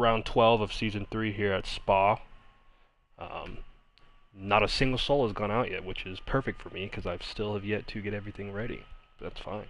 round 12 of season 3 here at Spa. Not a single soul has gone out yet, which is perfect for me because I still have yet to get everything ready. That's fine.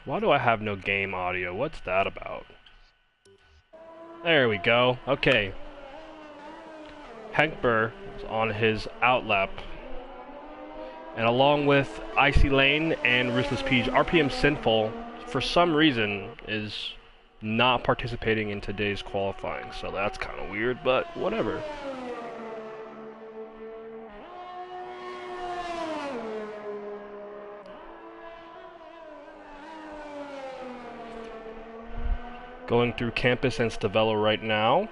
Why do I have no game audio? What's that about? There we go. Okay. Henkber is on his outlap. And along with Icy Lane and Ruthless Peach, RPM Sinful, for some reason, is not participating in today's qualifying. So that's kind of weird, but whatever. Going through Campus and Stavella right now.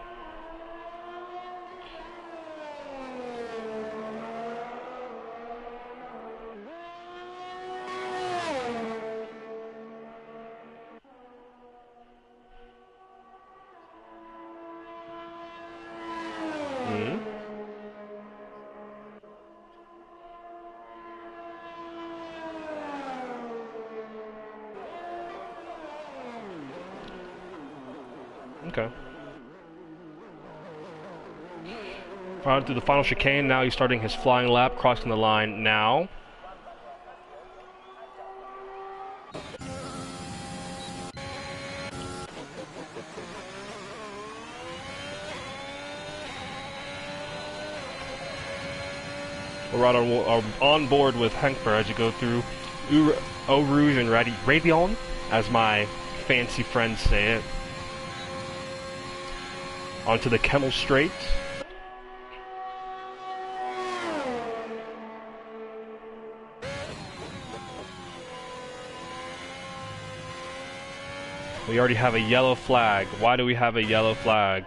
Okay. Right through the final chicane, now he's starting his flying lap, crossing the line now. We're right on board with Henkber as you go through Eau Rouge and Radion, as my fancy friends say it. Onto the Kemmel Straight. We already have a yellow flag. Why do we have a yellow flag?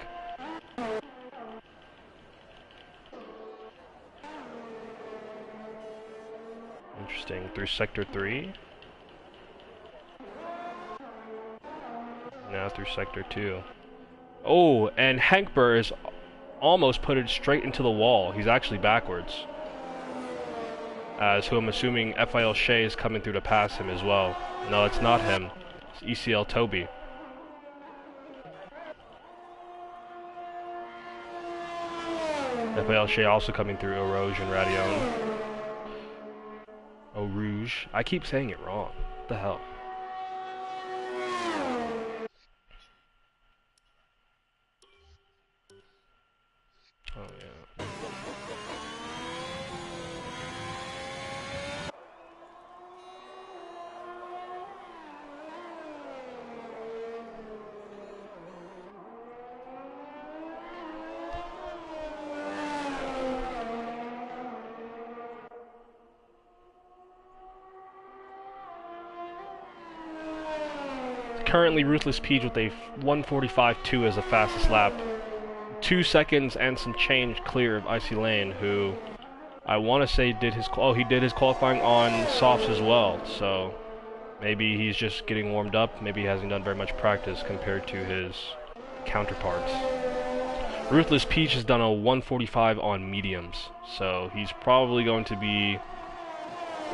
Interesting. Through Sector 3. Now through Sector 2. Oh, and Henkber is almost put it straight into the wall. He's actually backwards. As who I'm assuming FIL Shea is coming through to pass him as well. No, it's not him. It's ECL Toby. FIL Shea also coming through Eau Rouge and Radion. Eau Rouge. I keep saying it wrong. What the hell? Oh, yeah. Currently, Ruthless Peach with a 1:45.2 as the fastest lap. 2 seconds and some change clear of Icy Lane, who I want to say did his he did his qualifying on softs as well. So maybe he's just getting warmed up. Maybe he hasn't done very much practice compared to his counterparts. Ruthless Peach has done a 1:45 on mediums, so he's probably going to be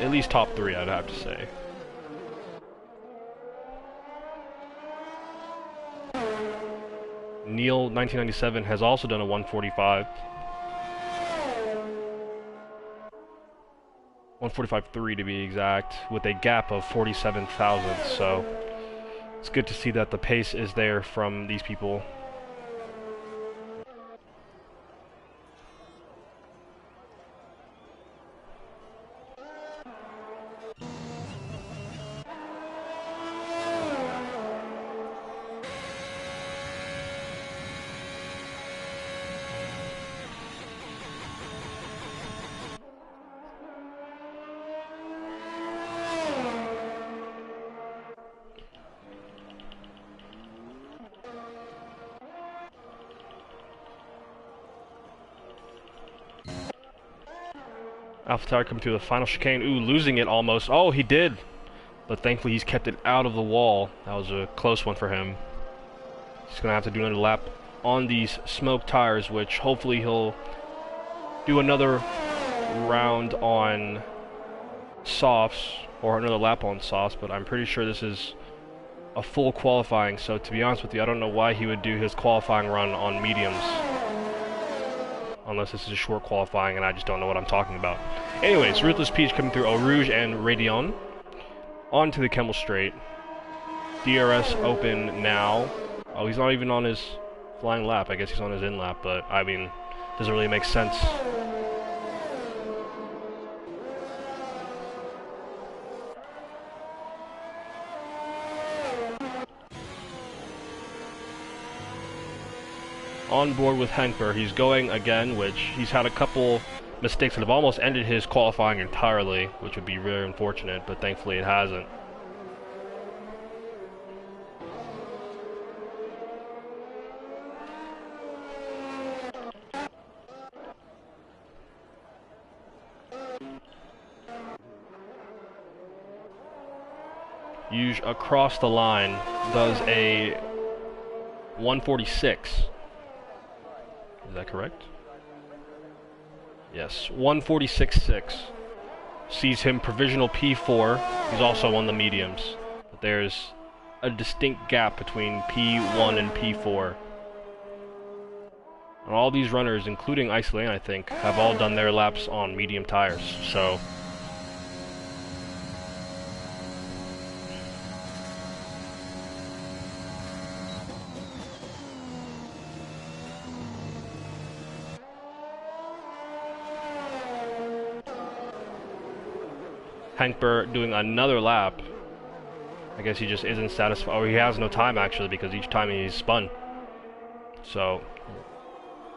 at least top 3, I'd have to say. Neil 1997 has also done a 1:45. 1:45.3 to be exact, with a gap of 47 thousandths, so it's good to see that the pace is there from these people. AlphaTauri coming through the final chicane. Ooh, losing it almost. Oh, he did. But thankfully he's kept it out of the wall. That was a close one for him. He's going to have to do another lap on these smoked tires, which hopefully he'll do another round on softs, or another lap on softs, but I'm pretty sure this is a full qualifying, so to be honest with you, I don't know why he would do his qualifying run on mediums. Unless this is a short qualifying and I just don't know what I'm talking about. Anyways, Ruthless Peach coming through Eau Rouge and Radeon. On to the Kemmel Straight. DRS open now. Oh, he's not even on his flying lap. I guess he's on his in lap, but I mean, doesn't really make sense. On board with Henkber, he's going again, which he's had a couple mistakes that have almost ended his qualifying entirely, which would be very unfortunate, but thankfully it hasn't. Huge across the line does a 146. Is that correct? Yes, 146.6. Sees him provisional P4. He's also on the mediums. But there's a distinct gap between P1 and P4. And all these runners, including Icy Lane, I think, have all done their laps on medium tires. So Henkber doing another lap. I guess he just isn't satisfied, or he has no time actually, because each time he's spun. So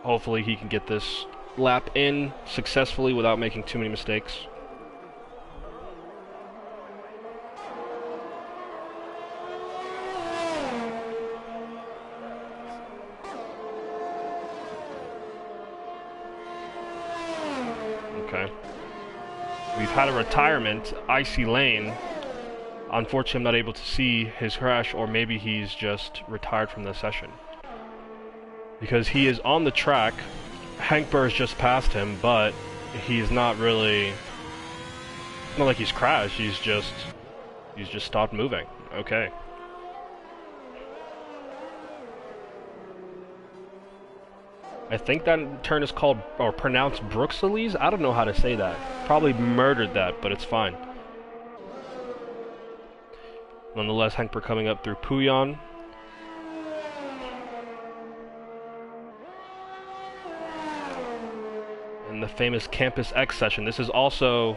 hopefully he can get this lap in successfully without making too many mistakes. Okay. We've had a retirement, Icy Lane. Unfortunately, I'm not able to see his crash, or maybe he's just retired from the session. Because he is on the track, Henkber has just passed him, but he's not really... It's not like he's crashed, he's just stopped moving. Okay. I think that turn is called, or pronounced Bruxelles? I don't know how to say that. Probably murdered that, but it's fine. Nonetheless, Henkber coming up through Pouillon. And the famous Campus X session. This is also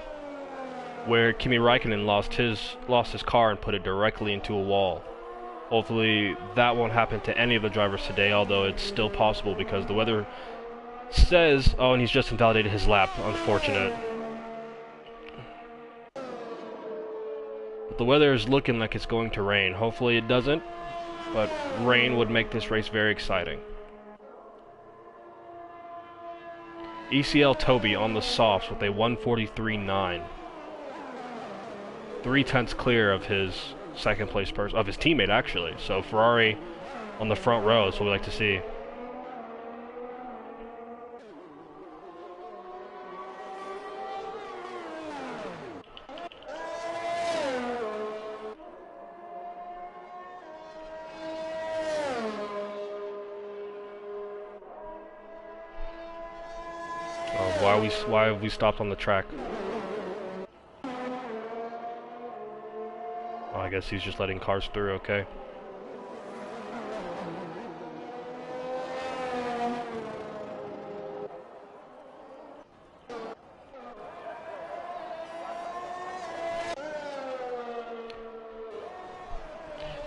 where Kimi Räikkönen lost his car and put it directly into a wall. Hopefully that won't happen to any of the drivers today, although it's still possible because the weather says... Oh, and he's just invalidated his lap. Unfortunate. But the weather is looking like it's going to rain. Hopefully it doesn't, but rain would make this race very exciting. ECL Toby on the softs with a 143.9. 3/10 clear of his second place person, of his teammate actually. So Ferrari on the front row is what we like to see. Why have we stopped on the track? Oh, I guess he's just letting cars through, okay.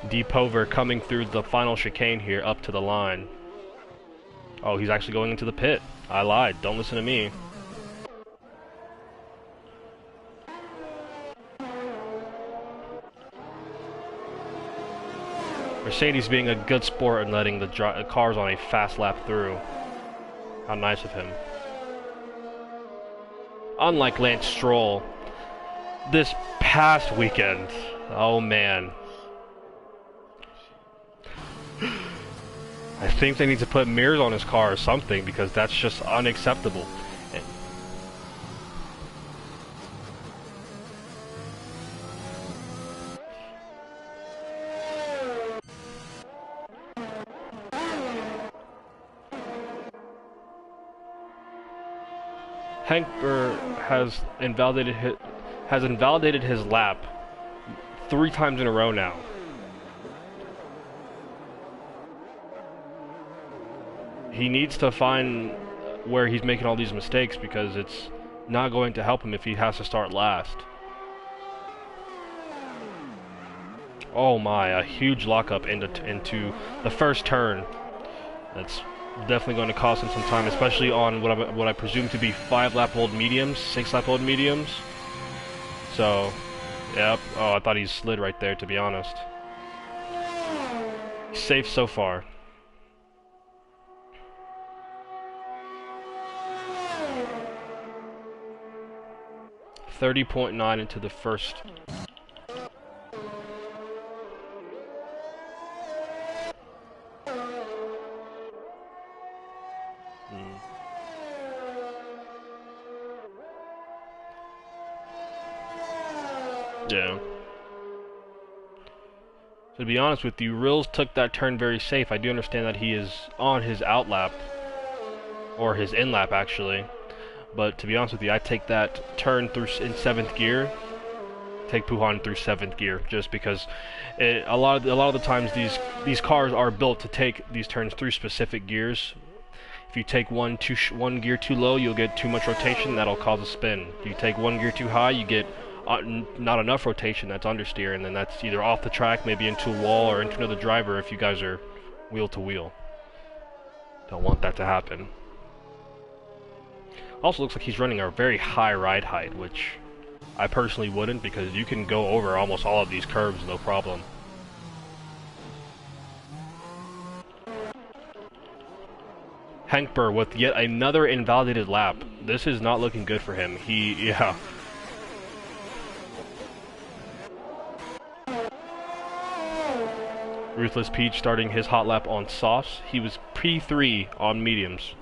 Deepover coming through the final chicane here up to the line. Oh, he's actually going into the pit. I lied. Don't listen to me. Mercedes being a good sport and letting the cars on a fast lap through. How nice of him. unlike Lance Stroll, this past weekend, oh man. I think they need to put mirrors on his car or something, because that's just unacceptable. Hank Burr has invalidated his lap 3 times in a row now. He needs to find where he's making all these mistakes, because it's not going to help him if he has to start last. Oh my, a huge lockup into the first turn. That's definitely going to cost him some time, especially on what I presume to be 5-lap-old mediums, 6-lap-old mediums. So, yep. Oh, I thought he slid right there, to be honest. He's safe so far. .9 into the first. Yeah. So to be honest with you, Rills took that turn very safe. I do understand that he is on his outlap, or his in-lap actually. But to be honest with you, I take that turn through in 7th gear. Take Puhan through 7th gear, just because a lot of the times these cars are built to take these turns through specific gears. If you take one gear too low, you'll get too much rotation. That'll cause a spin. If you take 1 gear too high, you get not enough rotation. That's understeer, and then that's either off the track, maybe into a wall, or into another driver if you guys are wheel to wheel. Don't want that to happen. Also looks like he's running a very high ride height, which I personally wouldn't, because you can go over almost all of these curves no problem. Hank Burr with yet another invalidated lap. This is not looking good for him. Yeah. Ruthless Peach starting his hot lap on softs. He was P3 on mediums.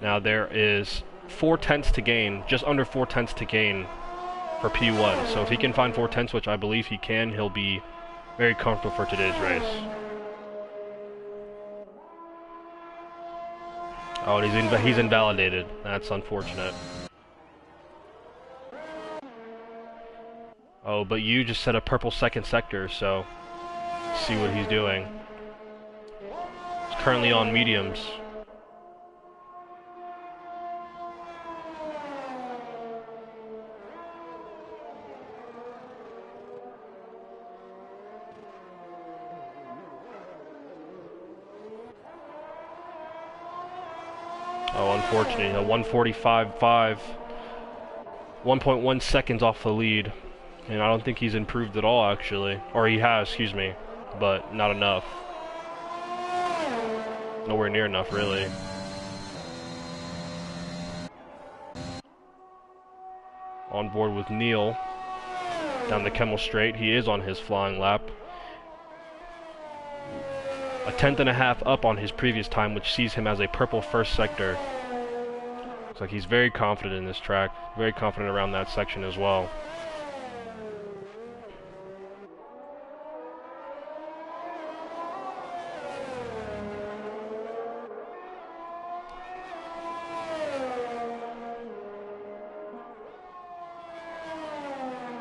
Now there is 4/10 to gain, just under 4/10 to gain for P1. So if he can find 4/10, which I believe he can, he'll be very comfortable for today's race. Oh, and he's invalidated. That's unfortunate. Oh, but you just set a purple 2nd sector, so see what he's doing. He's currently on mediums. Oh, unfortunately, a 1:45.5, 1.1 seconds off the lead, and I don't think he's improved at all, actually. Or he has, excuse me, but not enough. Nowhere near enough, really. On board with Neil down the Kemmel Straight. He is on his flying lap. A 10.5 up on his previous time, which sees him as a purple 1st sector. Looks like he's very confident in this track, very confident around that section as well.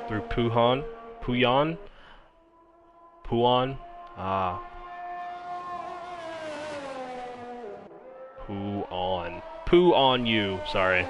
Through Puhan, ah. Poo on you, sorry.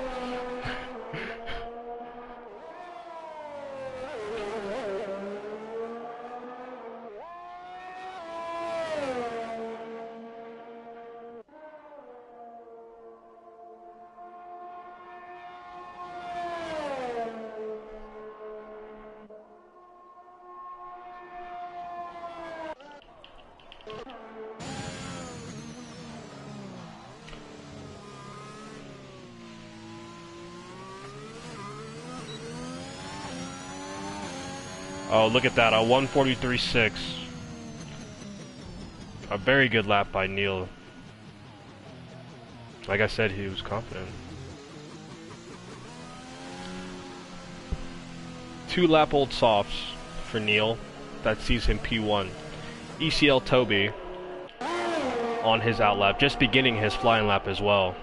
Oh, look at that, a 1:43.6. A very good lap by Neil. Like I said, he was confident. 2-lap-old softs for Neil. That sees him P1. ECL Toby on his outlap, just beginning his flying lap as well.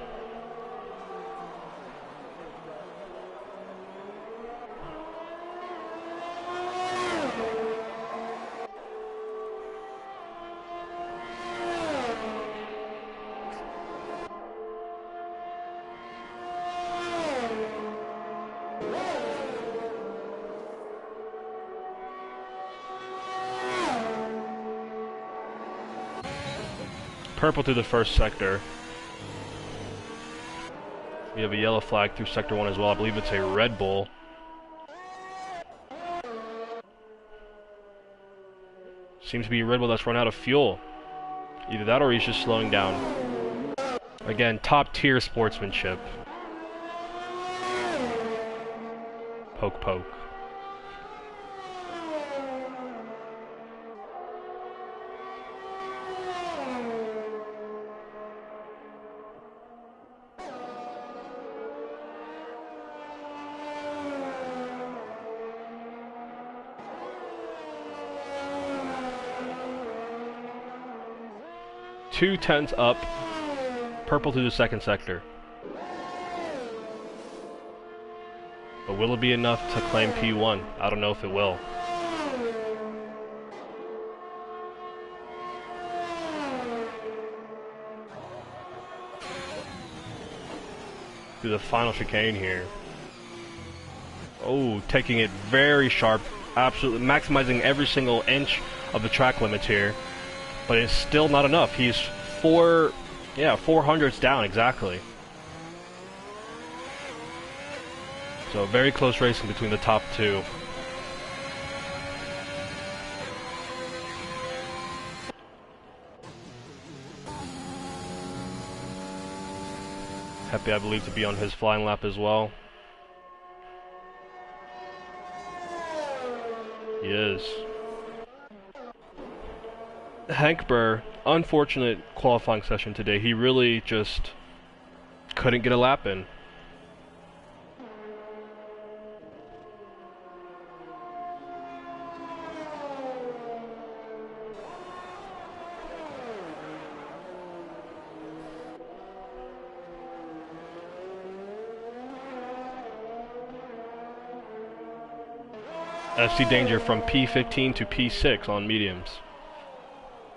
Purple through the first sector. We have a yellow flag through sector 1 as well. I believe it's a Red Bull. Seems to be a Red Bull that's run out of fuel. Either that or he's just slowing down. Again, top tier sportsmanship. Poke poke. Two tenths up, purple to the second sector. But will it be enough to claim P1? I don't know if it will. Through the final chicane here. Oh, taking it very sharp, absolutely maximizing every single inch of the track limits here. But it's still not enough. He's 400s down exactly. So very close racing between the top two. Happy, I believe, to be on his flying lap as well. He is. Hank Burr, unfortunate qualifying session today. He really just couldn't get a lap in. FC Danger from P15 to P6 on mediums.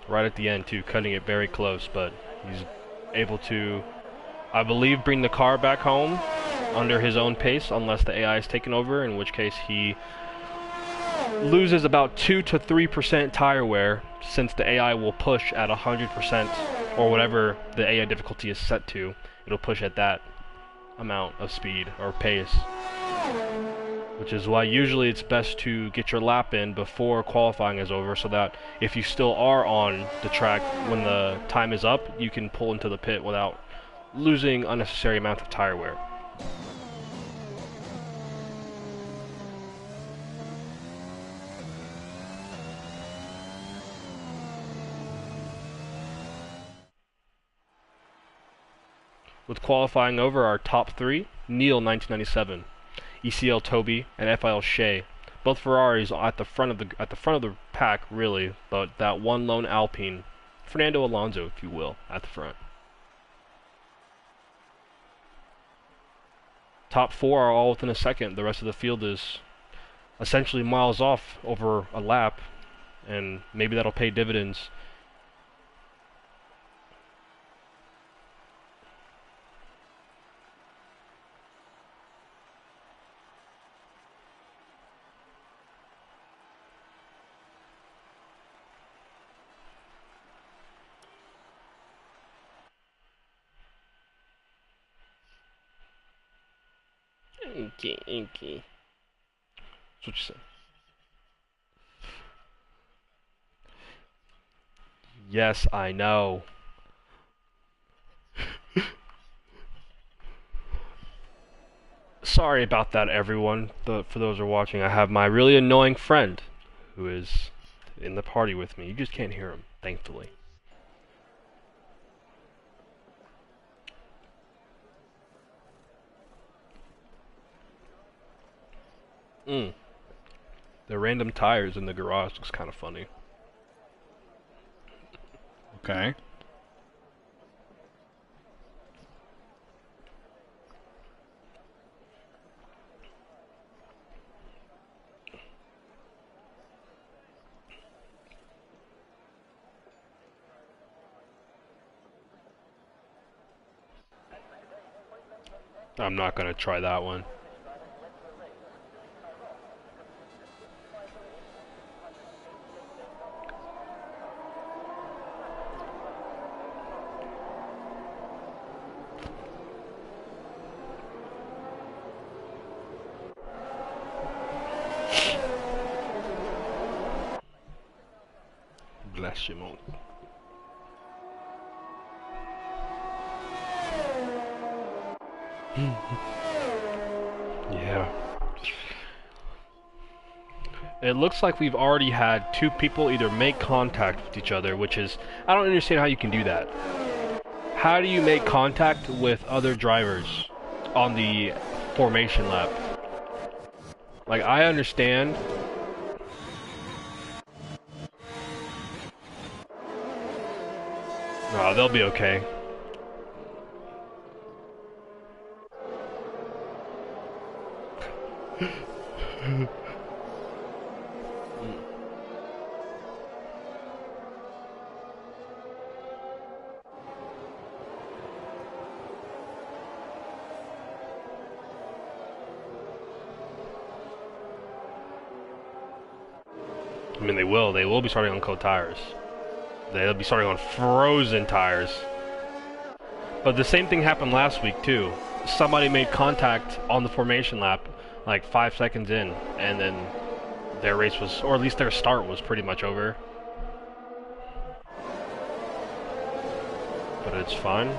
Right at the end too, cutting it very close, but he's able to, I believe, bring the car back home under his own pace, unless the AI is taken over, in which case he loses about 2 to 3% tire wear, since the AI will push at 100%, or whatever the AI difficulty is set to. It'll push at that amount of speed or pace. Which is why usually it's best to get your lap in before qualifying is over, so that if you still are on the track when the time is up, you can pull into the pit without losing unnecessary amounts of tire wear. With qualifying over, our top three: Neil 1997, ECL Toby, and FIL Shea. Both Ferraris at the front of the pack, really, but that one lone Alpine, Fernando Alonso, if you will, at the front. Top four are all within a second. The rest of the field is essentially miles off over a lap, and maybe that'll pay dividends. Inky. That's what you said. Yes, I know. Sorry about that, everyone. For those who are watching, I have my really annoying friend who is in the party with me. You just can't hear him, thankfully. The random tires in the garage looks kind of funny. Okay. I'm not gonna try that one. Bless you, Mo. Yeah. It looks like we've already had two people either make contact with each other, which is... I don't understand how you can do that. How do you make contact with other drivers on the formation lap? Like, I understand... No, they'll be okay. I mean, they will. They will be starting on cold tires. They'll be starting on frozen tires. But the same thing happened last week, too. Somebody made contact on the formation lap, like 5 seconds in, and then their race was, or at least their start was pretty much over. But it's fine.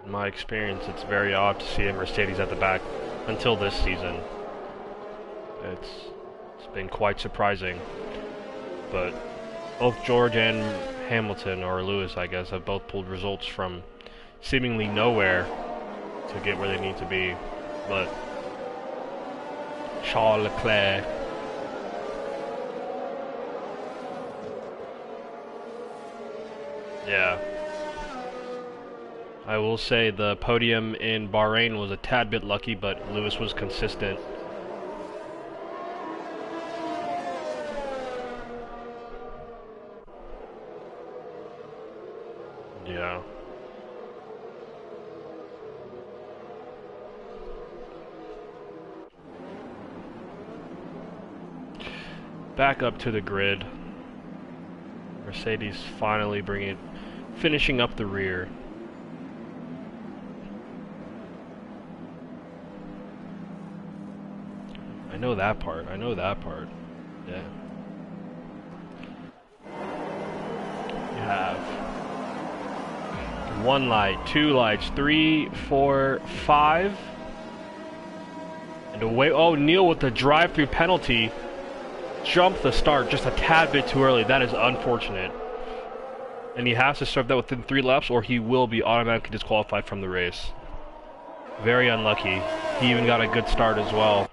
In my experience, it's very odd to see a Mercedes at the back until this season. It's been quite surprising. But both George and Hamilton, or Lewis, I guess, have both pulled results from seemingly nowhere to get where they need to be. But Charles Leclerc, yeah. I will say the podium in Bahrain was a tad bit lucky, but Lewis was consistent. Yeah. Back up to the grid. Mercedes finally finishing up the rear. I know that part. I know that part. Yeah. You have 1 light, 2 lights, 3, 4, 5. And away. Oh, Neil with the drive-through penalty. Jumped the start just a tad bit too early. That is unfortunate. And he has to serve that within 3 laps or he will be automatically disqualified from the race. Very unlucky. He even got a good start as well.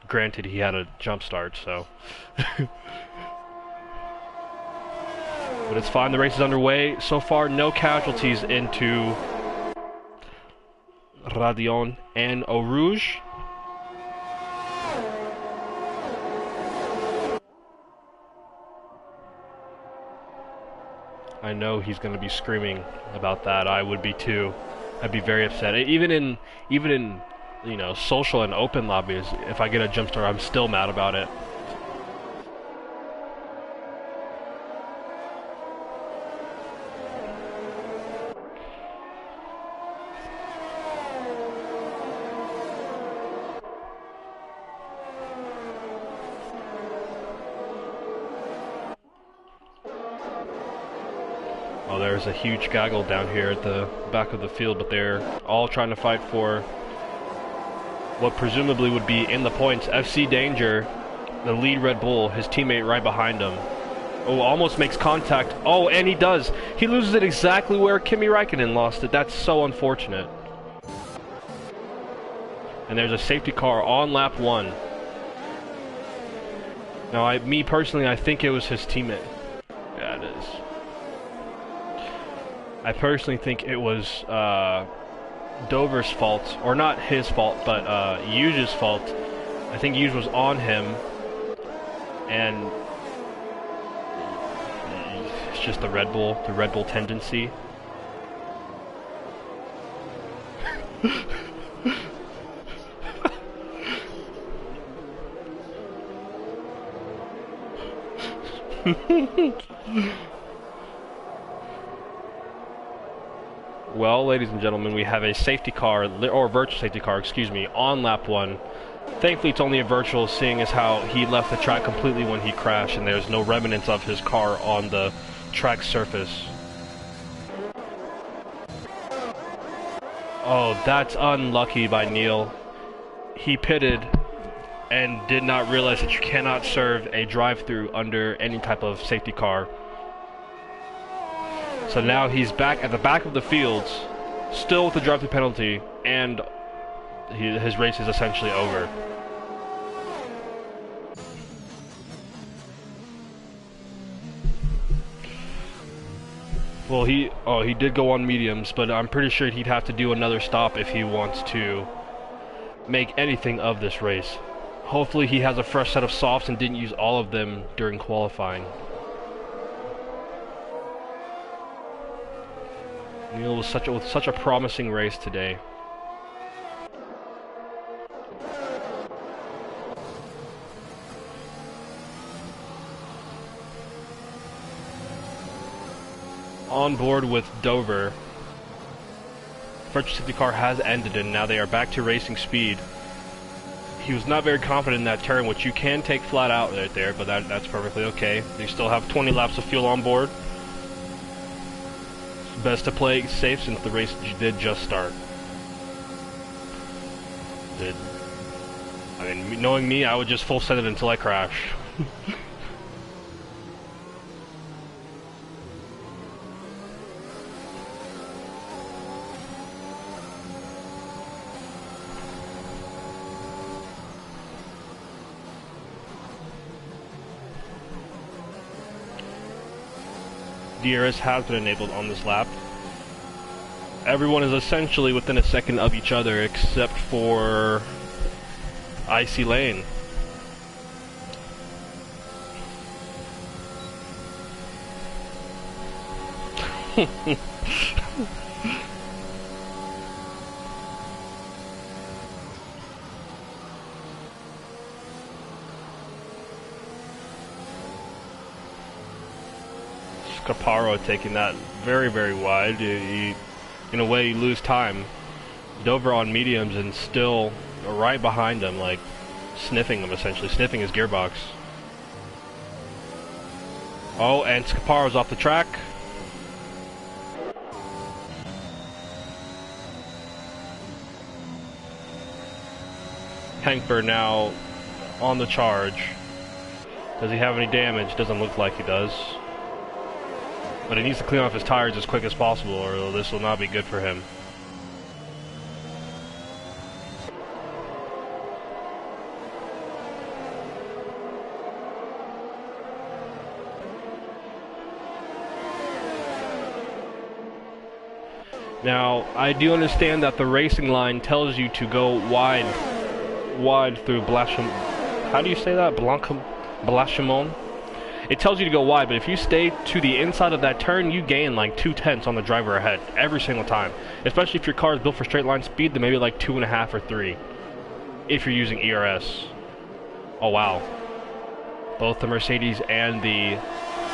Granted, he had a jump start, so... But it's fine, the race is underway. So far, no casualties into Radion and Eau Rouge. I know he's going to be screaming about that. I would be too. I'd be very upset. Even in you know, social and open lobbies, if I get a jump start, I'm still mad about it. Oh, there's a huge gaggle down here at the back of the field, but they're all trying to fight for what presumably would be in the points. FC Danger, the lead Red Bull, his teammate right behind him. Oh, almost makes contact. Oh, and he does. He loses it exactly where Kimi Räikkönen lost it. That's so unfortunate. And there's a safety car on lap 1. Now, me personally, I think it was his teammate. Yeah, it is. I personally think it was Dover's fault, or not his fault, but Yuge's fault. I think Yuge was on him, and it's just the Red Bull tendency. Well, ladies and gentlemen, we have a safety car, or virtual safety car, excuse me, on lap 1. Thankfully, it's only a virtual, seeing as how he left the track completely when he crashed, and there's no remnants of his car on the track surface. Oh, that's unlucky by Neil. He pitted and did not realize that you cannot serve a drive-through under any type of safety car. So now he's back at the back of the field, still with the drive-through penalty, and his race is essentially over. Well, he did go on mediums, but I'm pretty sure he'd have to do another stop if he wants to make anything of this race. Hopefully he has a fresh set of softs and didn't use all of them during qualifying. Neil was with such a promising race today. On board with Dover. Virtual safety car has ended and now they are back to racing speed. He was not very confident in that turn, which you can take flat out right there, but that's perfectly okay. They still have 20 laps of fuel on board. It's best to play safe since the race did just start. I mean, knowing me, I would just full send it until I crash. DRS has been enabled on this lap. Everyone is essentially within a second of each other except for Icy Lane. Caparo taking that very, very wide. In a way, you lose time. Dover on mediums and still right behind him, like sniffing him, essentially sniffing his gearbox. Oh, and Scaparo's off the track. Henkber now on the charge. Does he have any damage? Doesn't look like he does. But he needs to clean off his tires as quick as possible, or this will not be good for him. Now, I do understand that the racing line tells you to go wide through Blanchimont. How do you say that? Blanchimont? It tells you to go wide, but if you stay to the inside of that turn, you gain like 2/10 on the driver ahead every single time. Especially if your car is built for straight line speed, then maybe like 2.5 or 3. If you're using ERS. Oh wow. Both the Mercedes and the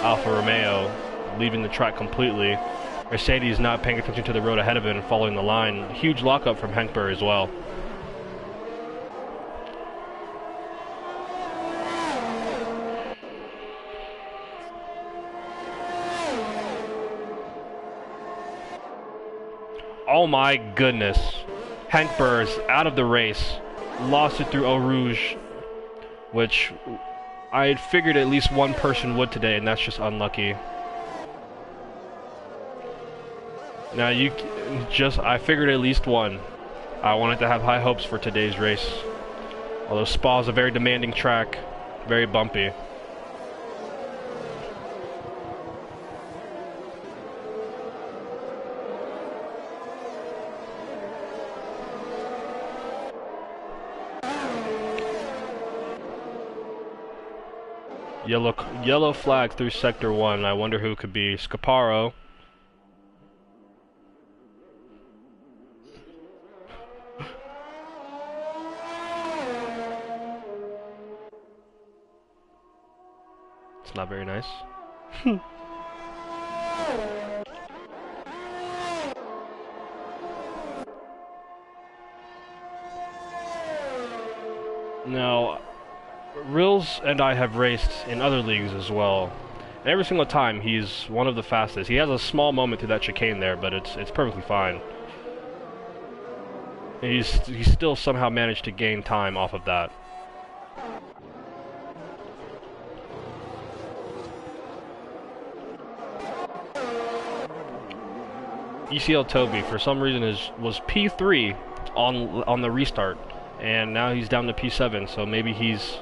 Alfa Romeo leaving the track completely. Mercedes not paying attention to the road ahead of it and following the line. Huge lockup from Henkber as well. Oh my goodness. Hank Burrs out of the race. Lost it through Eau Rouge, which I had figured at least one person would today, and that's just unlucky. Now I figured at least one. I wanted to have high hopes for today's race. Although Spa is a very demanding track, very bumpy. Yellow flag through Sector 1. I wonder who it could be. Scaparo. It's not very nice. Now, Rills and I have raced in other leagues as well. And every single time, he's one of the fastest. He has a small moment through that chicane there, but it's perfectly fine. And he's still somehow managed to gain time off of that. ECL Toby, for some reason, was P3 on the restart, and now he's down to P7. So maybe he's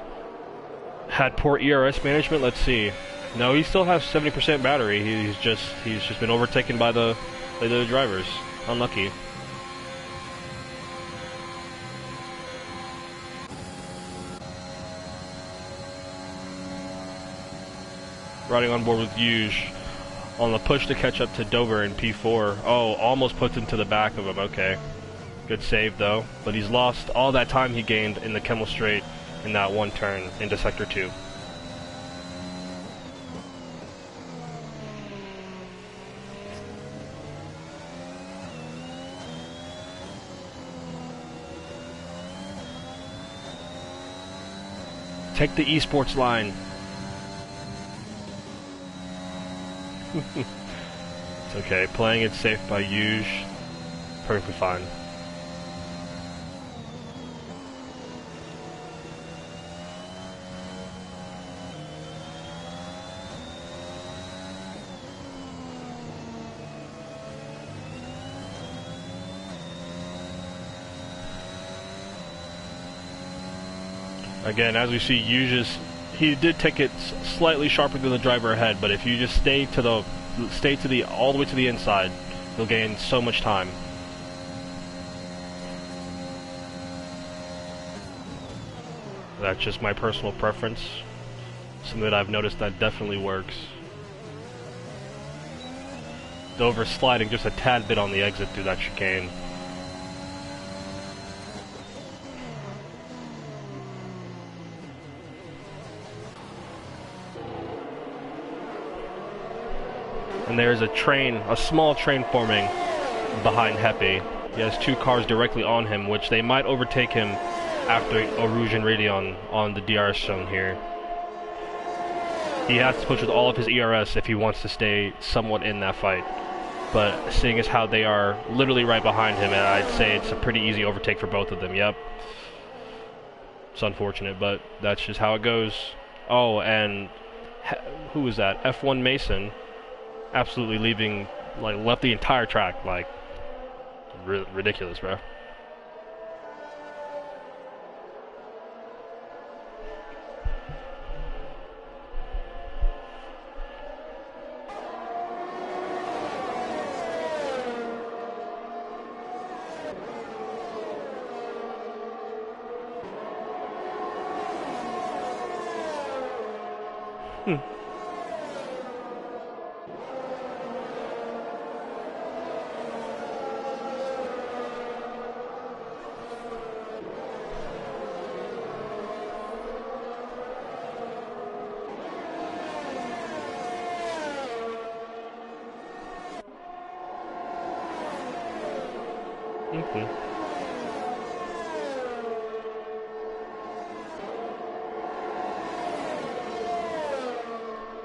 had poor ERS management. Let's see. No, he still has 70% battery. He's just been overtaken by the drivers. Unlucky. Riding on board with Huge on the push to catch up to Dover in P4. Oh, almost puts into the back of him. Okay. Good save, though. But he's lost all that time he gained in the Kemmel Straight in that one turn into Sector 2. Take the esports line. It's okay. Playing it safe by Huge. Perfectly fine. Again, as we see, he did take it slightly sharper than the driver ahead, but if you just stay all the way to the inside, you'll gain so much time. That's just my personal preference. Something that I've noticed that definitely works. Dover sliding just a tad bit on the exit through that chicane. And there's a small train forming behind Hepe. He has two cars directly on him, which they might overtake him after Eau Rouge and Radion on the DRS zone here. He has to push with all of his ERS if he wants to stay somewhat in that fight. But seeing as how they are literally right behind him, I'd say it's a pretty easy overtake for both of them. Yep. It's unfortunate, but that's just how it goes. Oh, and who was that? F1 Mason. Absolutely left the entire track, ridiculous, bro.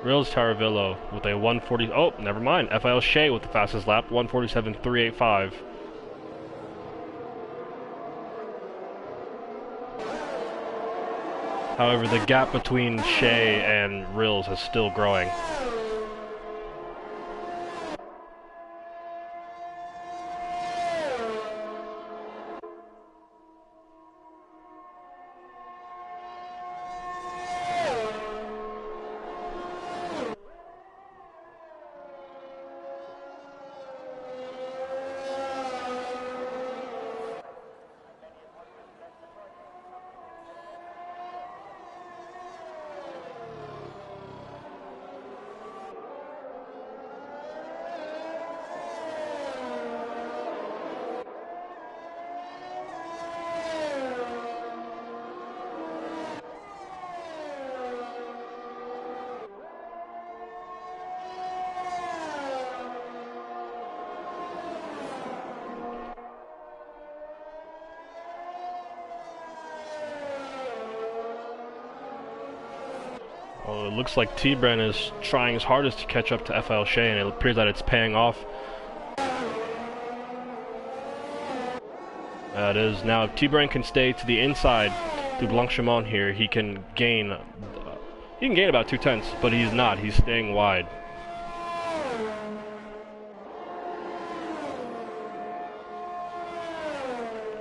Rills Taravillo with a 140. Oh, never mind. FIL Shea with the fastest lap, 147.385. However, the gap between Shea and Rills is still growing. Well, it looks like T-Bren is trying his hardest to catch up to FL Shea, and it appears that it's paying off. It is. Now, if T-Bren can stay to the inside through Blanchimont here, he can gain about 2/10, but he's not. He's staying wide.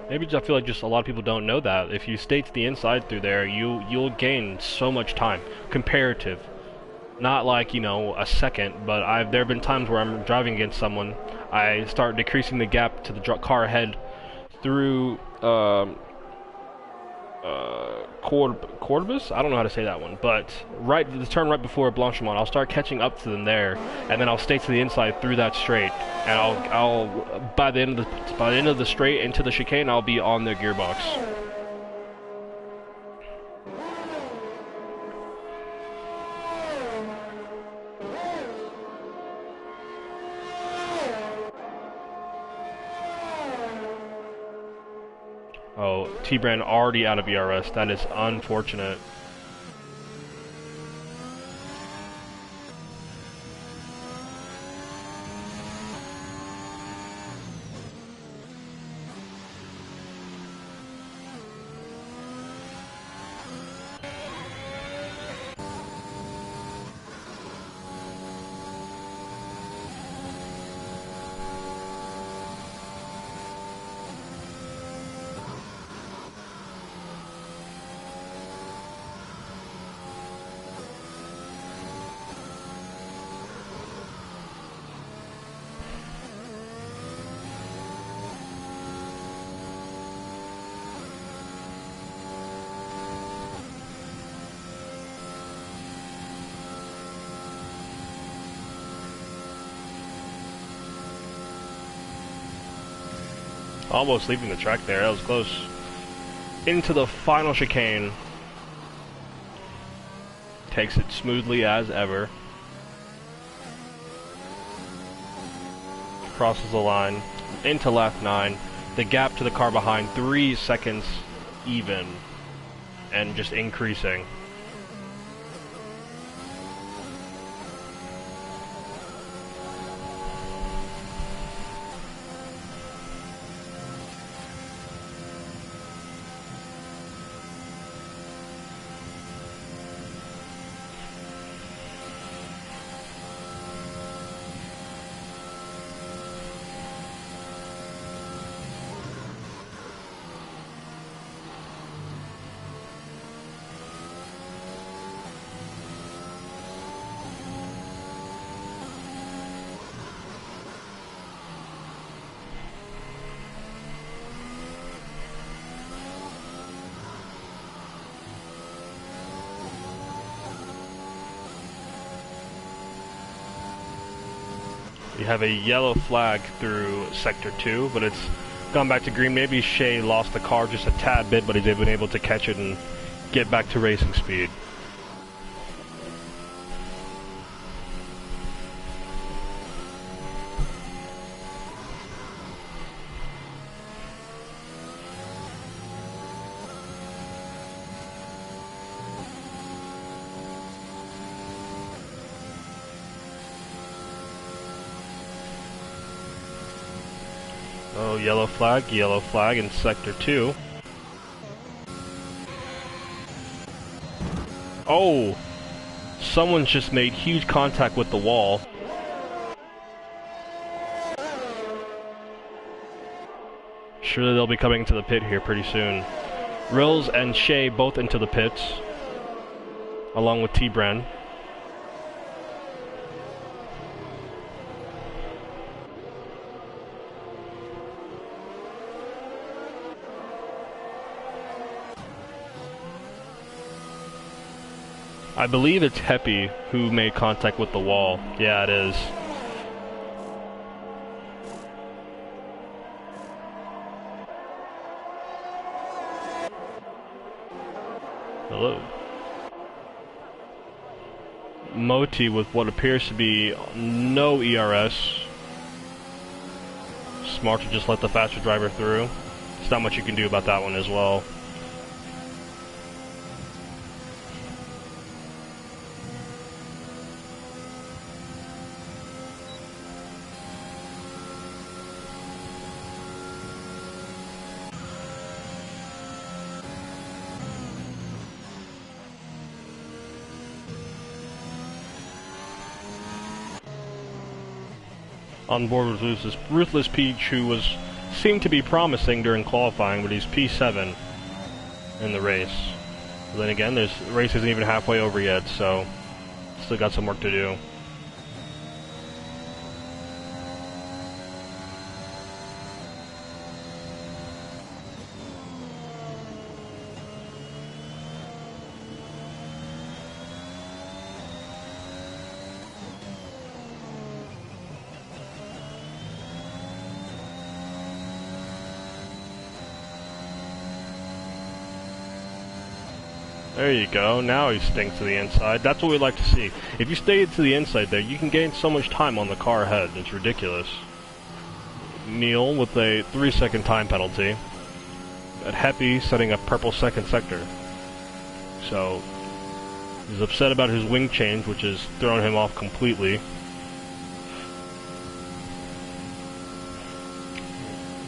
Maybe I feel like just a lot of people don't know that. If you stay to the inside through there, you'll gain so much time. Comparative. Not like, you know, a second, but there have been times where I'm driving against someone, I start decreasing the gap to the car ahead through Cordobus? I don't know how to say that one, but the turn right before Blanchimont, I'll start catching up to them there, and then I'll stay to the inside through that straight, and I'll by the end of the straight into the chicane, I'll be on the gearbox. Oh, T-Bren already out of ERS. That is unfortunate. Almost leaving the track there, that was close. Into the final chicane. Takes it smoothly as ever. Crosses the line. Into left 9. The gap to the car behind, 3 seconds even. And just increasing. You have a yellow flag through Sector 2, but it's gone back to green. Maybe Shea lost the car just a tad bit, but he's been able to catch it and get back to racing speed. Oh, yellow flag in Sector 2. Oh! Someone's just made huge contact with the wall. Surely they'll be coming to the pit here pretty soon. Rills and Shea both into the pits, along with T-Bren. I believe it's Heppy who made contact with the wall. Yeah, it is. Hello. Moti with what appears to be no ERS. Smart to just let the faster driver through. There's not much you can do about that one as well. On board with Ruthless Peach, who seemed to be promising during qualifying, but he's P7 in the race. But then again, the race isn't even halfway over yet, so still got some work to do. There you go, now he stinks to the inside. That's what we like to see. If you stay to the inside there, you can gain so much time on the car ahead. It's ridiculous. Neil with a 3-second time penalty. At Heppy setting a purple second sector. So, he's upset about his wing change, which has thrown him off completely.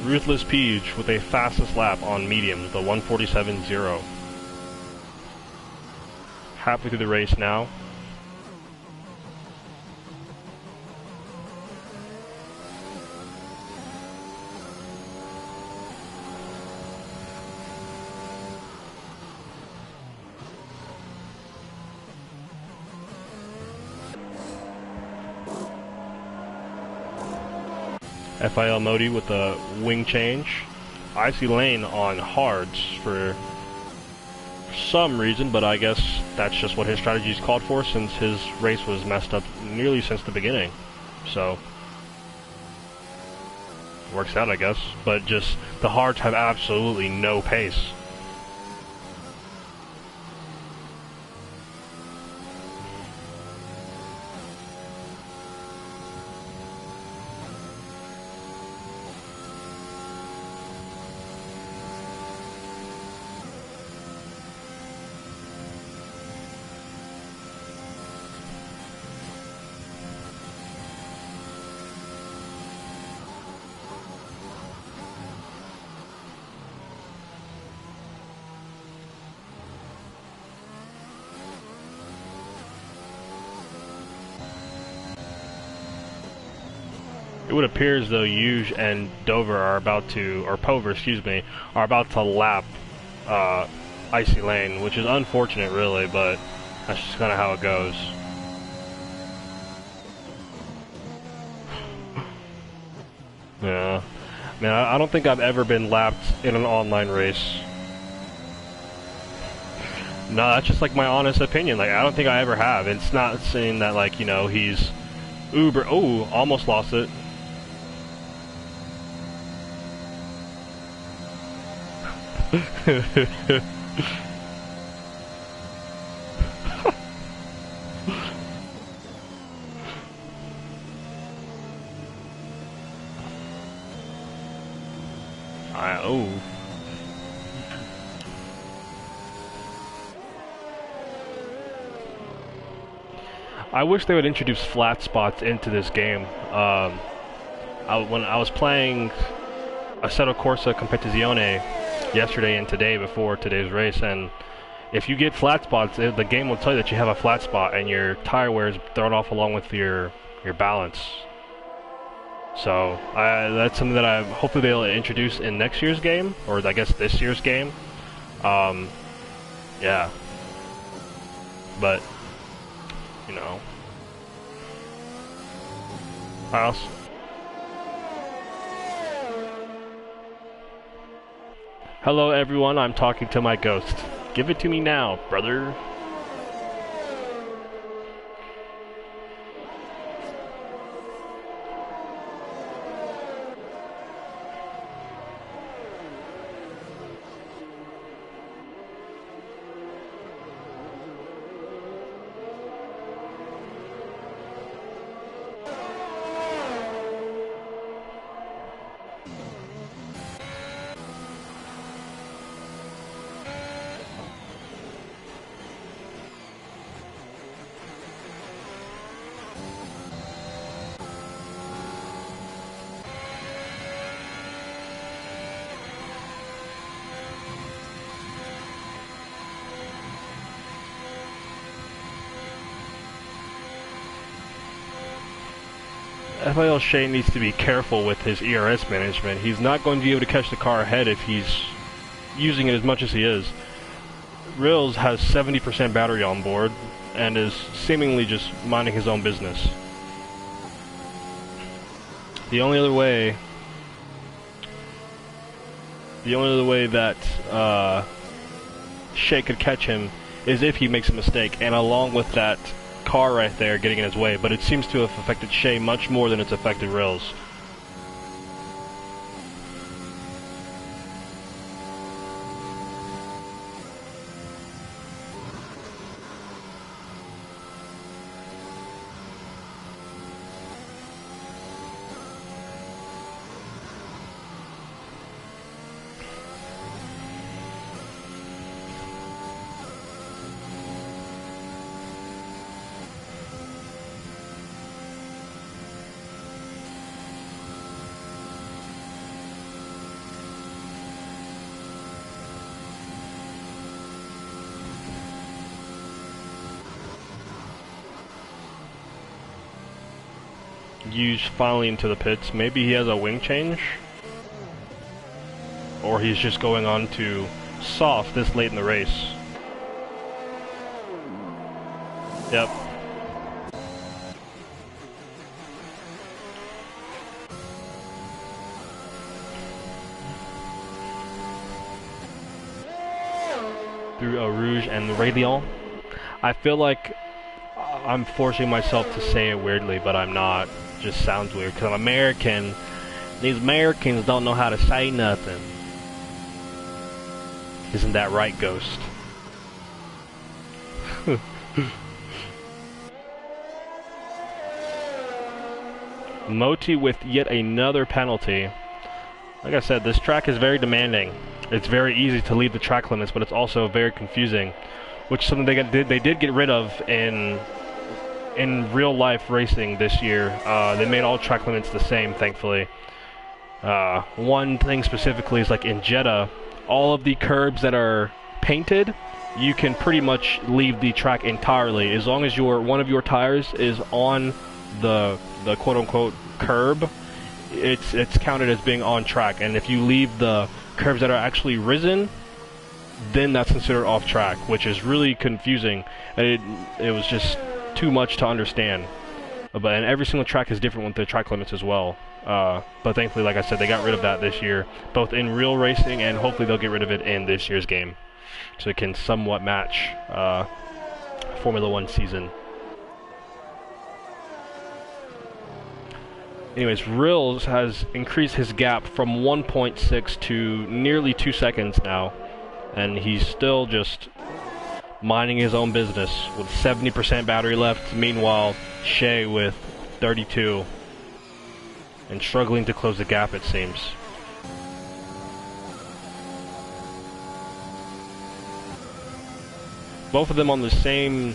Ruthless Peach with a fastest lap on mediums, the 1:47.0. Halfway through the race now. FIL Modi with the wing change. Icy Lane on hards for some reason, but I guess that's just what his strategy's called for since his race was messed up nearly since the beginning. So, works out, I guess. But just, the hards have absolutely no pace. It would appear as though Yuge and Dover are about to, or Pover, excuse me, are about to lap Icy Lane, which is unfortunate, really, but that's just kind of how it goes. Yeah. Man, I don't think I've ever been lapped in an online race. No, that's just like my honest opinion. Like, I don't think I ever have. It's not saying that, like, you know, he's uber. Oh, almost lost it. Oh. I wish they would introduce flat spots into this game. When I was playing Assetto Corsa Competizione yesterday and today before today's race, and if you get flat spots, the game will tell you that you have a flat spot and your tire wear is thrown off along with your balance. So that's something that hopefully they'll introduce in next year's game, or I guess this year's game. Yeah. But, you know. House. Hello everyone, I'm talking to my ghost. Give it to me now, brother. FIL Shea needs to be careful with his ERS management. He's not going to be able to catch the car ahead if he's using it as much as he is. Rills has 70% battery on board and is seemingly just minding his own business. The only other way that Shea could catch him is if he makes a mistake, and along with that car right there getting in his way, but it seems to have affected Shea much more than it's affected Rills. Use finally into the pits. Maybe he has a wing change, or he's just going on to soft this late in the race. Yep. Through a Rouge and Radeon. I feel like I'm forcing myself to say it weirdly, but I'm not. It just sounds weird because I'm American. These Americans don't know how to say nothing. Isn't that right, Ghost? Moti with yet another penalty. Like I said, this track is very demanding. It's very easy to leave the track limits, but it's also very confusing, which is something they did get rid of in real life racing this year. They made all track limits the same, thankfully. One thing specifically is like in Jeddah, all of the curbs that are painted, you can pretty much leave the track entirely as long as one of your tires is on the quote-unquote curb. It's counted as being on track, and if you leave the curbs that are actually risen, then that's considered off track, which is really confusing. It was just too much to understand. And every single track is different with the track limits as well. But thankfully, like I said, they got rid of that this year, both in real racing and hopefully they'll get rid of it in this year's game, so it can somewhat match Formula 1 season. Anyways, Rills has increased his gap from 1.6 to nearly 2 seconds now, and he's still just minding his own business with 70% battery left. Meanwhile, Shea with 32 and struggling to close the gap, it seems. Both of them on the same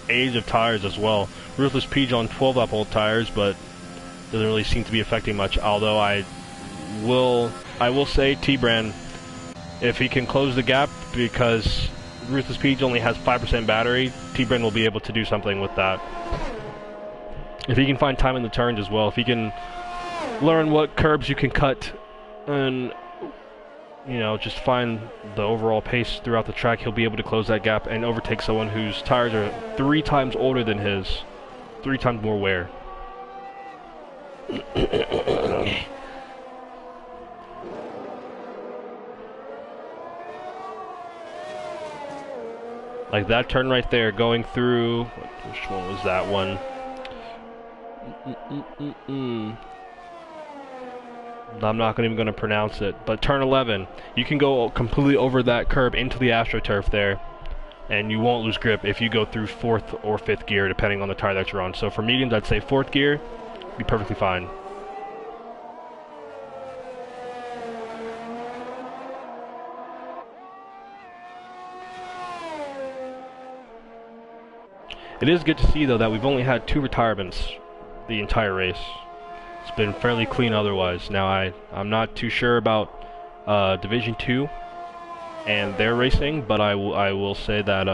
age of tires as well. Ruthless Peach on 12-up-old tires, but doesn't really seem to be affecting much. Although I will say T-Brand, if he can close the gap, because Ruthless Peach only has 5% battery, T-Bren will be able to do something with that. If he can find time in the turns as well, if he can learn what curbs you can cut and, you know, just find the overall pace throughout the track, he'll be able to close that gap and overtake someone whose tires are 3 times older than his, 3 times more wear. Like that turn right there, going through, which one was that one? I'm not even going to pronounce it, but turn 11, you can go completely over that curb into the AstroTurf there, and you won't lose grip if you go through 4th or 5th gear, depending on the tire that you're on. So for mediums, I'd say 4th gear, be perfectly fine. It is good to see, though, that we've only had 2 retirements the entire race. It's been fairly clean otherwise. Now, I'm not too sure about Division 2 and their racing, but I will say that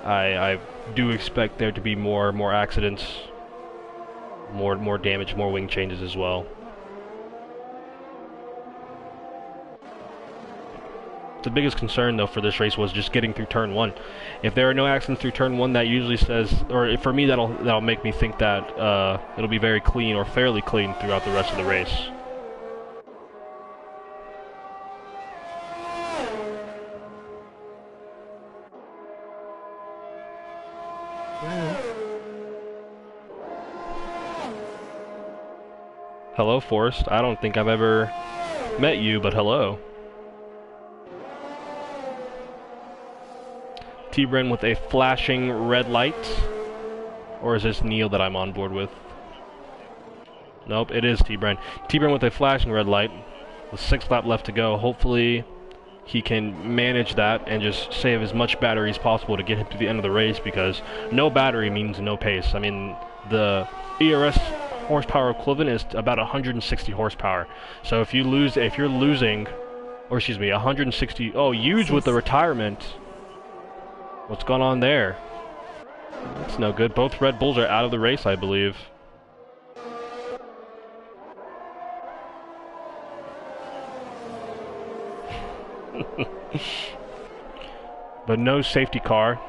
I do expect there to be more accidents, more damage, more wing changes as well. The biggest concern, though, for this race was just getting through turn 1. If there are no accidents through turn 1, that usually says, or for me, that'll make me think that it'll be very clean or fairly clean throughout the rest of the race. Hello, Forrest. I don't think I've ever met you, but hello. T-Bren with a flashing red light, or is this Neil that I'm on board with? Nope, it is T-Bren. T-Bren with a flashing red light, with 6 laps left to go. Hopefully he can manage that and just save as much battery as possible to get him to the end of the race, because no battery means no pace. I mean, the ERS horsepower equivalent is about 160 horsepower. So if you're losing, or excuse me, 160, oh, huge with the retirement. What's going on there? That's no good. Both Red Bulls are out of the race, I believe. But no safety car.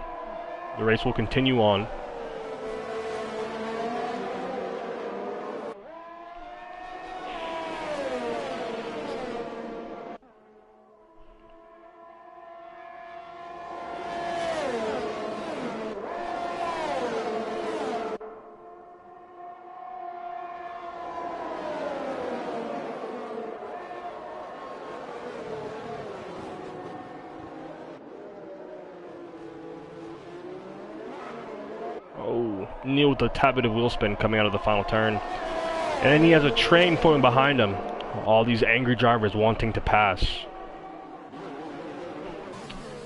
The race will continue on. Neil with a tad bit of wheel spin coming out of the final turn. And then he has a train forming behind him. All these angry drivers wanting to pass.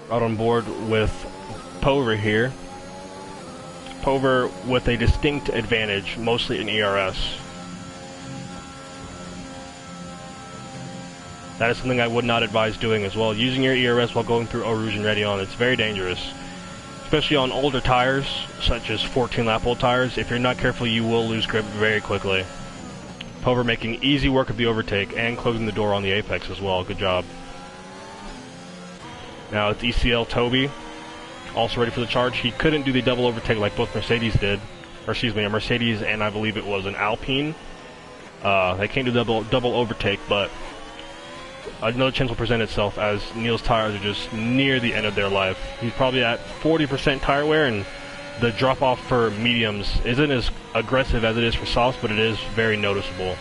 Out on board with Pover here. Pover with a distinct advantage, mostly in ERS. That is something I would not advise doing as well. Using your ERS while going through Eau Rouge and Réunion, it's very dangerous. Especially on older tires, such as 14-lap old tires. If you're not careful, you will lose grip very quickly. Pover making easy work of the overtake and closing the door on the apex as well. Good job. Now it's ECL Toby, also ready for the charge. He couldn't do the double overtake like both Mercedes did. Or excuse me, a Mercedes and I believe it was an Alpine. They can't do double overtake, but another chance will present itself as Neil's tires are just near the end of their life. He's probably at 40% tire wear, and the drop-off for mediums isn't as aggressive as it is for softs, but it is very noticeable.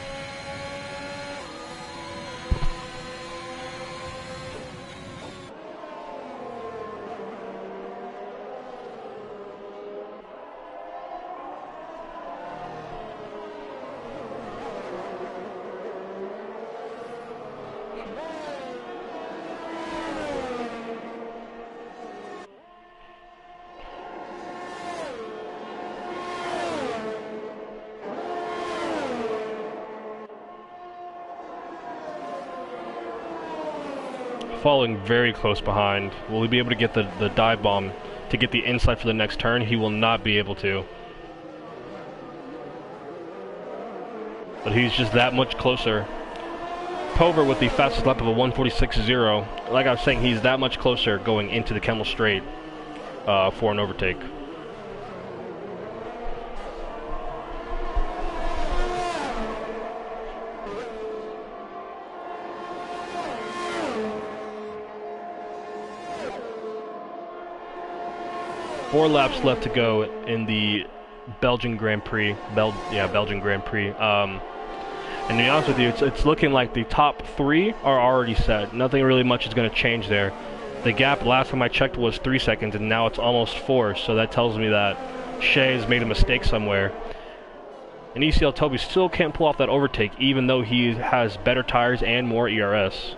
Falling very close behind. Will he be able to get the dive bomb to get the inside for the next turn? He will not be able to. But he's just that much closer. Pover with the fastest lap of a 1:46.0. Like I was saying, he's that much closer going into the Kemmel Straight for an overtake. Four laps left to go in the Belgian Grand Prix. Belgian Grand Prix. And to be honest with you, it's looking like the top three are already set. Nothing really much is going to change there. The gap last time I checked was 3 seconds, and now it's almost 4. So that tells me that Shea has made a mistake somewhere. And ECL Toby still can't pull off that overtake, even though he has better tires and more ERS.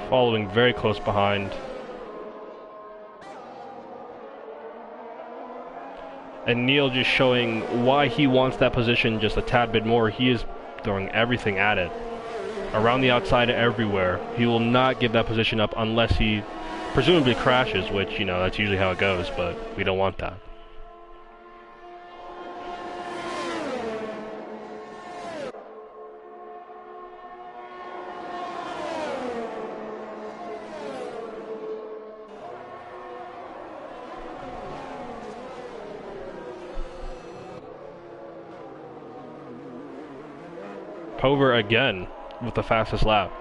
Following very close behind. And Neil just showing why he wants that position just a tad bit more. He is throwing everything at it. Around the outside, everywhere. He will not give that position up unless he presumably crashes, which, you know, that's usually how it goes, but we don't want that. Pover again with the fastest lap.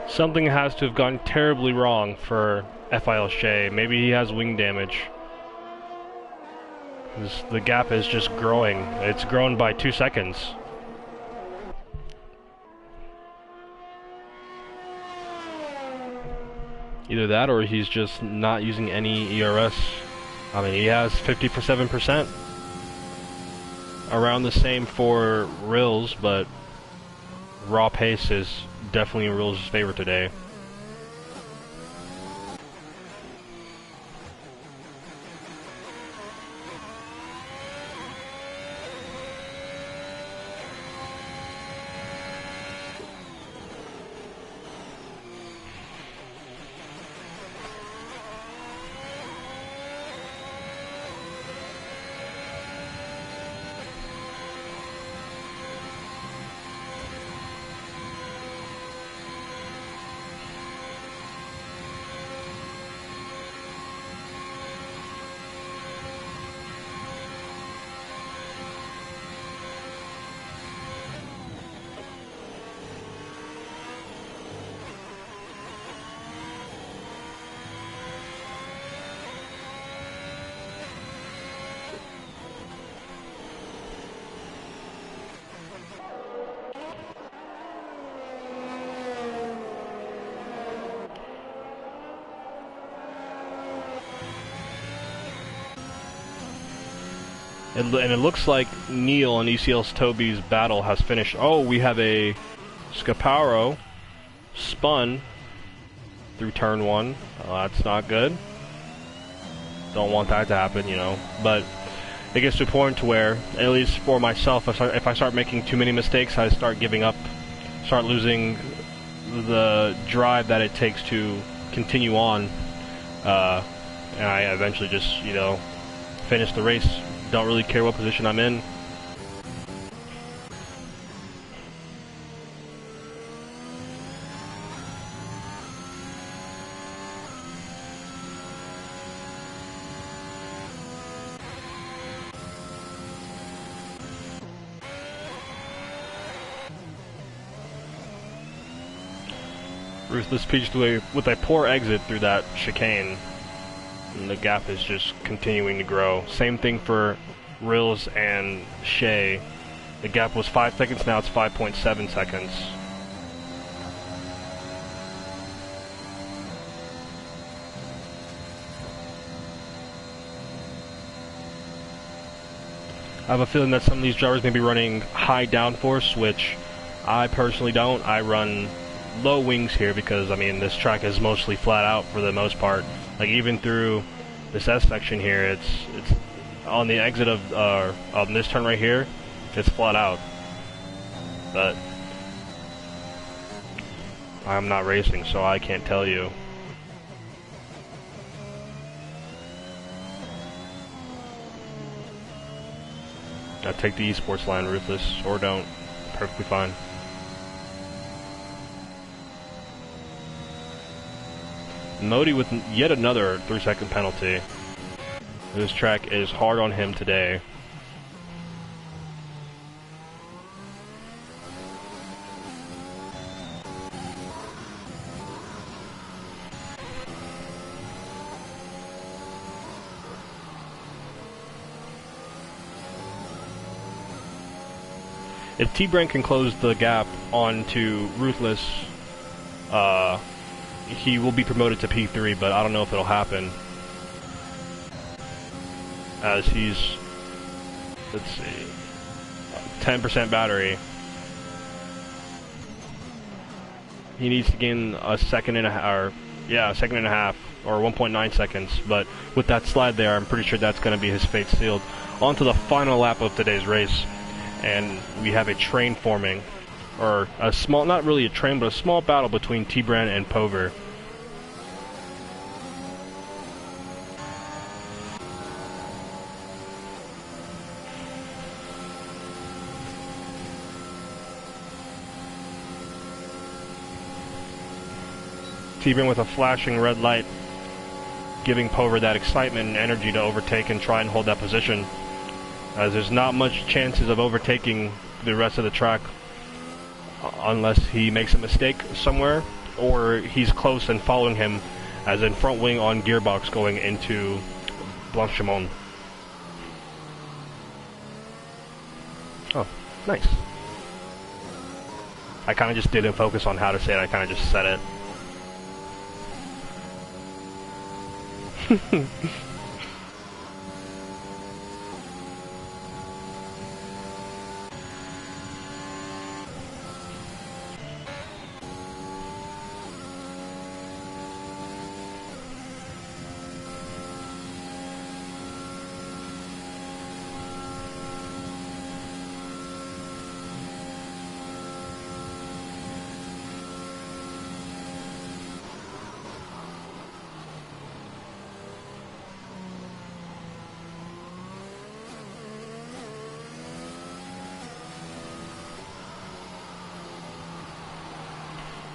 Something has to have gone terribly wrong for FIL Shea. Maybe he has wing damage. The gap is just growing. It's grown by 2 seconds. Either that or he's just not using any ERS. I mean, he has 57%. Around the same for Rills, but raw pace is definitely in Rills' favor today. And it looks like Neil and ECL's Toby's battle has finished. Oh, we have a Scaparo spun through turn 1. Oh, that's not good. Don't want that to happen, you know. But it gets to a point to where, at least for myself, if I start making too many mistakes, I start giving up, start losing the drive that it takes to continue on. And I eventually just, you know, finish the race. Don't really care what position I'm in. Ruthless Peach with a poor exit through that chicane. And the gap is just continuing to grow. Same thing for Rills and Shea. The gap was 5 seconds, now it's 5.7 seconds. I have a feeling that some of these drivers may be running high downforce, which I personally don't. I run low wings here because, I mean, this track is mostly flat out for the most part. Like, even through this S section here, it's on the exit of this turn right here, it's flat out. But I'm not racing, so I can't tell you. I take the esports line, Ruthless, or don't. Perfectly fine. Modi with yet another 3-second penalty. This track is hard on him today. If T-Brand can close the gap onto Ruthless, he will be promoted to P3, but I don't know if it'll happen. As he's, let's see, 10% battery. He needs to gain a second and a half, or yeah, a second and a half, or 1.9 seconds. But with that slide there, I'm pretty sure that's going to be his fate sealed. On to the final lap of today's race, and we have a train forming. Or a small, not really a train, but a small battle between T-Brand and Pover. T-Brand with a flashing red light, giving Pover that excitement and energy to overtake and try and hold that position, as there's not much chances of overtaking the rest of the track unless he makes a mistake somewhere, or he's close and following him, as in front wing on gearbox going into Blanchimont. Oh, nice. I kind of just didn't focus on how to say it, I kind of just said it.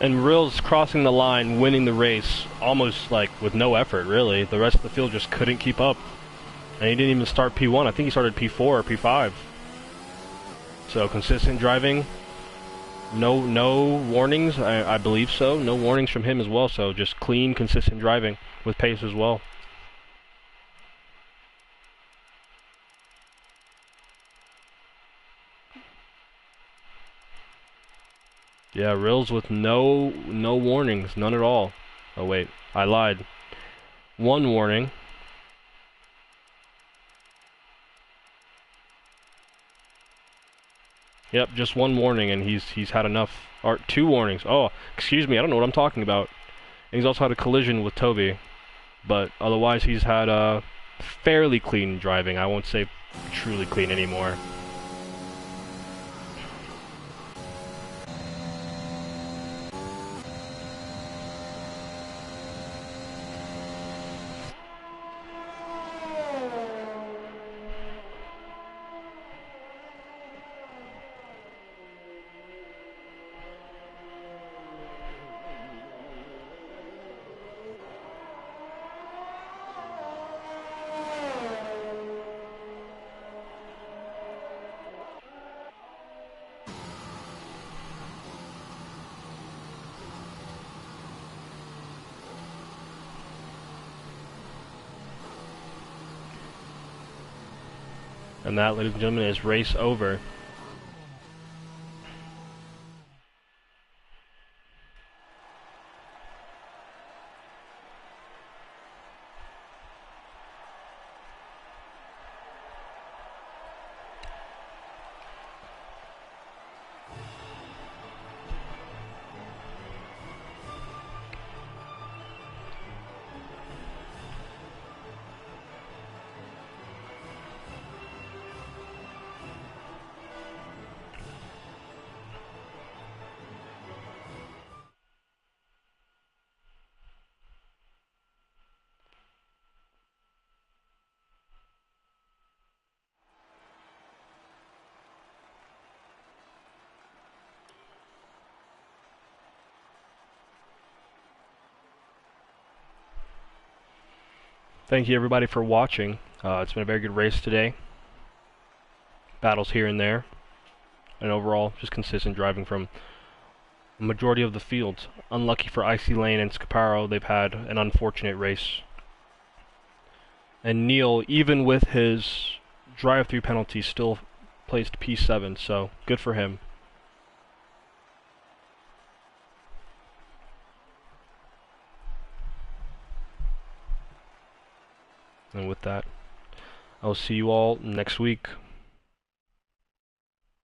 And Rills crossing the line, winning the race, almost like with no effort, really. The rest of the field just couldn't keep up. And he didn't even start P1. I think he started P4 or P5. So consistent driving. No warnings, I believe so. No warnings from him as well. So just clean, consistent driving with pace as well. Yeah, Rills with no warnings, none at all. Oh wait, I lied. One warning. Yep, just one warning, and he's had enough. Or 2 warnings. Oh, excuse me, I don't know what I'm talking about. And he's also had a collision with Toby, but otherwise he's had fairly clean driving. I won't say truly clean anymore. And that, ladies and gentlemen, is race over. Thank you everybody for watching. It's been a very good race today. Battles here and there. And overall, just consistent driving from a majority of the fields. Unlucky for Icy Lane and Scaparo, they've had an unfortunate race. And Neil, even with his drive-through penalty, still placed P7, so good for him. And with that, I will see you all next week.